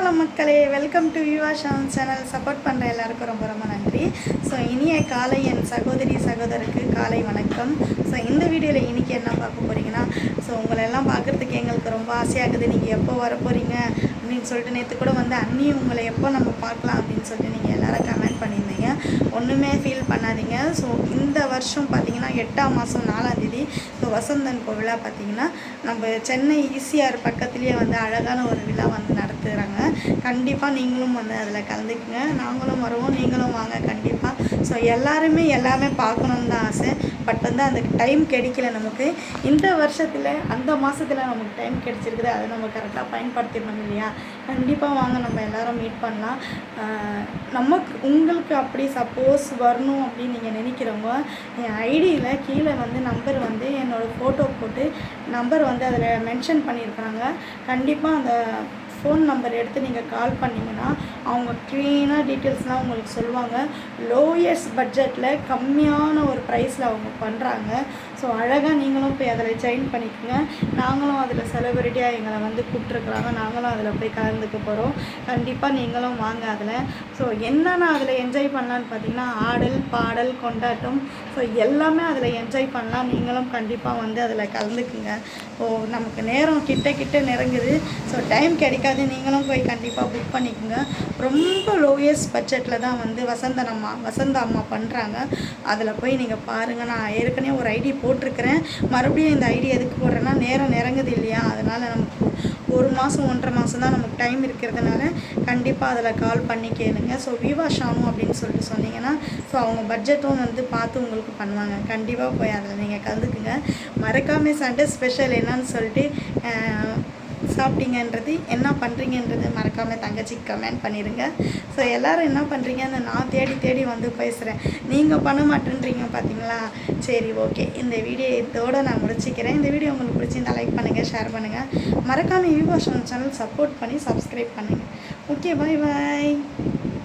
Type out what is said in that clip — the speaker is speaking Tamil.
ஹலோ மக்களே, welcome to Yuva Shan channel. Support பண்ணுற எல்லாருக்கும் ரொம்ப ரொம்ப நன்றி. ஸோ இனிய காலை என் சகோதரி சகோதரருக்கு காலை வணக்கம். ஸோ இந்த வீடியோவில் இன்றைக்கி என்ன பார்க்க போகிறீங்கன்னா, ஸோ உங்களெல்லாம் பார்க்குறதுக்கு எங்களுக்கு ரொம்ப ஆசையாகுது. நீங்கள் எப்போ வர போகிறீங்க அப்படின்னு சொல்லிட்டு நேற்று கூட வந்து அண்ணி உங்களை எப்போ நம்ம பார்க்கலாம் அப்படின்னு சொல்லிட்டு நீங்கள் எல்லோரும் கமெண்ட் பண்ணியிருந்தீங்க. ஒன்றுமே ஃபீல் பண்ணாதீங்க. ஸோ இந்த வருஷம் பார்த்திங்கன்னா 8ஆம் மாதம் 4ஆம் தேதி ஸோ வசந்தன் விழா பார்த்திங்கன்னா நம்ம சென்னை ஈசிஆர் பக்கத்துலேயே வந்து அழகான ஒரு விழா வந்து நடத்துகிறாங்க. கண்டிப்பாக நீங்களும் வந்து அதில் கலந்துக்குங்க. நாங்களும் வருவோம், நீங்களும் வாங்க கண்டிப்பாக. ஸோ எல்லாமே பார்க்கணுன்னு தான் ஆசை. பட் வந்து அந்த டைம் கிடைக்கல நமக்கு. இந்த வருஷத்தில் அந்த மாதத்தில் நமக்கு டைம் கிடைச்சிருக்குது. அதை நம்ம கரெக்டாக பயன்படுத்திடணும் இல்லையா? கண்டிப்பாக வாங்க, நம்ம எல்லோரும் மீட் பண்ணலாம். உங்களுக்கு அப்படி சப்போஸ் வரணும் அப்படின்னு நீங்கள் நினைக்கிறவங்க என் ஐடியில் கீழே வந்து நம்பர் வந்து என்னோடய ஃபோட்டோ போட்டு நம்பர் வந்து அதில் மென்ஷன் பண்ணியிருக்கிறாங்க. கண்டிப்பாக அந்த ஃபோன் நம்பர் எடுத்து நீங்கள் கால் பண்ணிங்கன்னா அவங்க க்ளீனாக டீட்டெயில்ஸ்லாம் உங்களுக்கு சொல்லுவாங்க. லோயஸ்ட் பட்ஜெட்டில் கம்மியான ஒரு ப்ரைஸில் அவங்க பண்ணுறாங்க. ஸோ அழகாக நீங்களும் போய் அதில் ஜாயின் பண்ணிக்கோங்க. நாங்களும் அதில் செலிபிரிட்டியாக எங்களை வந்து கூப்பிட்ருக்குறாங்க. நாங்களும் அதில் போய் கலந்துக்க போகிறோம். கண்டிப்பாக நீங்களும் வாங்க அதில். ஸோ என்னென்ன அதில் என்ஜாய் பண்ணலான்னு பார்த்தீங்கன்னா ஆடல், பாடல், கொண்டாட்டம், ஸோ எல்லாமே அதில் என்ஜாய் பண்ணலாம். நீங்களும் கண்டிப்பாக வந்து அதில் கலந்துக்குங்க. நமக்கு நேரம் கிட்ட நெருங்குது. ஸோ டைம் கிடைக்காது. நீங்களும் போய் கண்டிப்பாக புக் பண்ணிக்கோங்க. ரொம்ப லோயஸ்ட் பட்ஜெட்டில் தான் வந்து வசந்த அம்மா பண்ணுறாங்க. அதில் போய் நீங்கள் பாருங்கள். நான் ஏற்கனவே ஒரு ஐடி போட்டிருக்கிறேன். மறுபடியும் இந்த ஐடி எதுக்கு போடுறேன்னா நேரம் நெருங்குது இல்லையா? அதனால் நமக்கு 1 மாதம் 1.5 மாதம் தான் நமக்கு டைம் இருக்கிறதுனால கண்டிப்பாக அதில் கால் பண்ணி கேளுங்க. ஸோ விவா ஷானு அப்படின்னு சொல்லிட்டு சொன்னீங்கன்னா ஸோ அவங்க பட்ஜெட்டும் வந்து பார்த்து உங்களுக்கு பண்ணுவாங்க. கண்டிப்பாக போய் அதில் நீங்கள் கலந்துக்குங்க. மறக்காமல் சண்டே ஸ்பெஷல் என்னன்னு சொல்லிட்டு சாப்பிட்டீங்கன்றது, என்ன பண்ணுறீங்கன்றது மறக்காமல் தங்கச்சிக்கு கமெண்ட் பண்ணிடுங்க. ஸோ எல்லோரும் என்ன பண்ணுறீங்கன்னு நான் தேடி வந்து பேசுகிறேன். நீங்கள் பண்ண மாட்டேன்றீங்க பார்த்தீங்களா? சரி, ஓகே. இந்த வீடியோ இதோடு நான் முடிச்சிக்கிறேன். இந்த வீடியோ உங்களுக்கு பிடிச்சிருந்தா லைக் பண்ணுங்கள், ஷேர் பண்ணுங்கள். மறக்காமல் யுவா ஷான் சேனல் சப்போர்ட் பண்ணி சப்ஸ்கிரைப் பண்ணுங்கள். ஓகே, பாய்.